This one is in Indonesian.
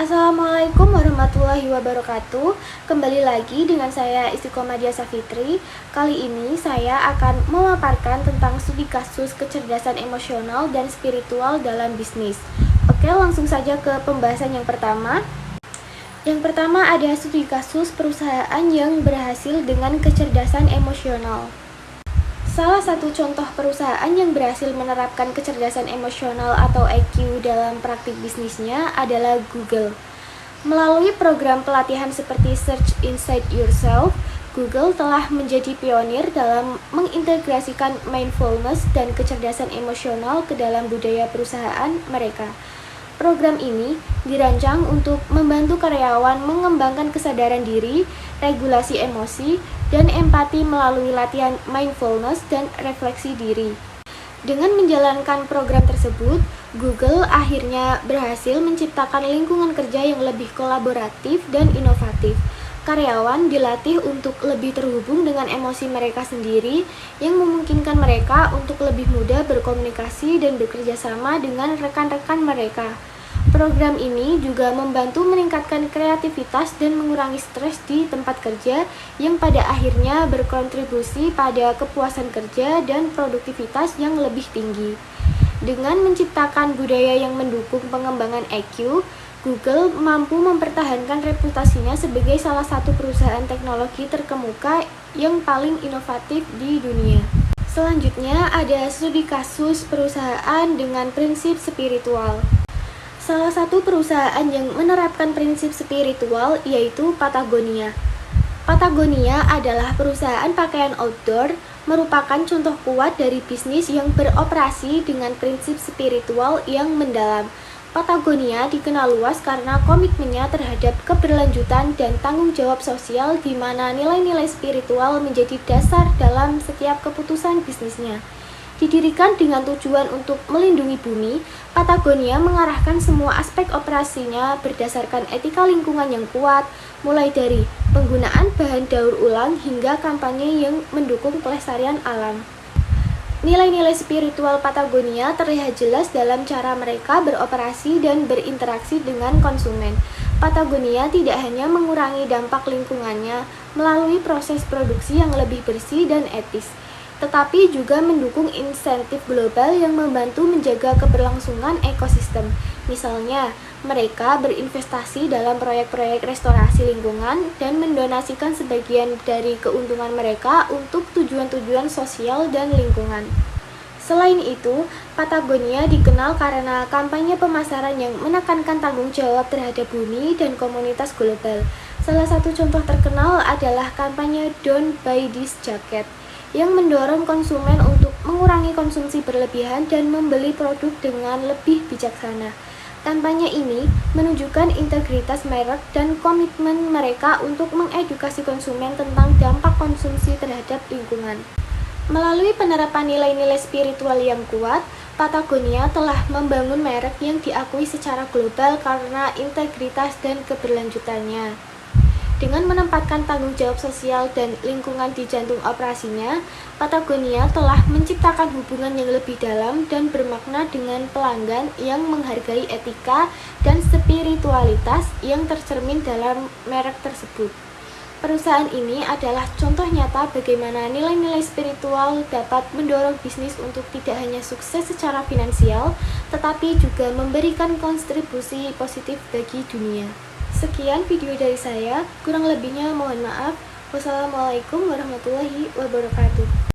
Assalamualaikum warahmatullahi wabarakatuh. Kembali lagi dengan saya Istiqomah Diasa Fitri. Kali ini saya akan memaparkan tentang studi kasus kecerdasan emosional dan spiritual dalam bisnis. Oke, langsung saja ke pembahasan yang pertama. Yang pertama ada studi kasus perusahaan yang berhasil dengan kecerdasan emosional. Salah satu contoh perusahaan yang berhasil menerapkan kecerdasan emosional atau EQ dalam praktik bisnisnya adalah Google. Melalui program pelatihan seperti Search Inside Yourself, Google telah menjadi pionir dalam mengintegrasikan mindfulness dan kecerdasan emosional ke dalam budaya perusahaan mereka. Program ini dirancang untuk membantu karyawan mengembangkan kesadaran diri, regulasi emosi, dan empati melalui latihan mindfulness dan refleksi diri. Dengan menjalankan program tersebut, Google akhirnya berhasil menciptakan lingkungan kerja yang lebih kolaboratif dan inovatif. Karyawan dilatih untuk lebih terhubung dengan emosi mereka sendiri, yang memungkinkan mereka untuk lebih mudah berkomunikasi dan bekerja sama dengan rekan-rekan mereka. Program ini juga membantu meningkatkan kreativitas dan mengurangi stres di tempat kerja, yang pada akhirnya berkontribusi pada kepuasan kerja dan produktivitas yang lebih tinggi. Dengan menciptakan budaya yang mendukung pengembangan EQ, Google mampu mempertahankan reputasinya sebagai salah satu perusahaan teknologi terkemuka yang paling inovatif di dunia. Selanjutnya ada studi kasus perusahaan dengan prinsip spiritual. Salah satu perusahaan yang menerapkan prinsip spiritual yaitu Patagonia. Patagonia adalah perusahaan pakaian outdoor, merupakan contoh kuat dari bisnis yang beroperasi dengan prinsip spiritual yang mendalam. Patagonia dikenal luas karena komitmennya terhadap keberlanjutan dan tanggung jawab sosial, di mana nilai-nilai spiritual menjadi dasar dalam setiap keputusan bisnisnya. Didirikan dengan tujuan untuk melindungi bumi, Patagonia mengarahkan semua aspek operasinya berdasarkan etika lingkungan yang kuat, mulai dari penggunaan bahan daur ulang hingga kampanye yang mendukung pelestarian alam. Nilai-nilai spiritual Patagonia terlihat jelas dalam cara mereka beroperasi dan berinteraksi dengan konsumen. Patagonia tidak hanya mengurangi dampak lingkungannya melalui proses produksi yang lebih bersih dan etis, tetapi juga mendukung insentif global yang membantu menjaga keberlangsungan ekosistem. Misalnya, mereka berinvestasi dalam proyek-proyek restorasi lingkungan dan mendonasikan sebagian dari keuntungan mereka untuk tujuan-tujuan sosial dan lingkungan. Selain itu, Patagonia dikenal karena kampanye pemasaran yang menekankan tanggung jawab terhadap bumi dan komunitas global. Salah satu contoh terkenal adalah kampanye Don't Buy This Jacket, yang mendorong konsumen untuk mengurangi konsumsi berlebihan dan membeli produk dengan lebih bijaksana. Kampanye ini menunjukkan integritas merek dan komitmen mereka untuk mengedukasi konsumen tentang dampak konsumsi terhadap lingkungan. Melalui penerapan nilai-nilai spiritual yang kuat, Patagonia telah membangun merek yang diakui secara global karena integritas dan keberlanjutannya. Dengan menempatkan tanggung jawab sosial dan lingkungan di jantung operasinya, Patagonia telah menciptakan hubungan yang lebih dalam dan bermakna dengan pelanggan yang menghargai etika dan spiritualitas yang tercermin dalam merek tersebut. Perusahaan ini adalah contoh nyata bagaimana nilai-nilai spiritual dapat mendorong bisnis untuk tidak hanya sukses secara finansial, tetapi juga memberikan kontribusi positif bagi dunia. Sekian video dari saya, kurang lebihnya mohon maaf. Wassalamualaikum warahmatullahi wabarakatuh.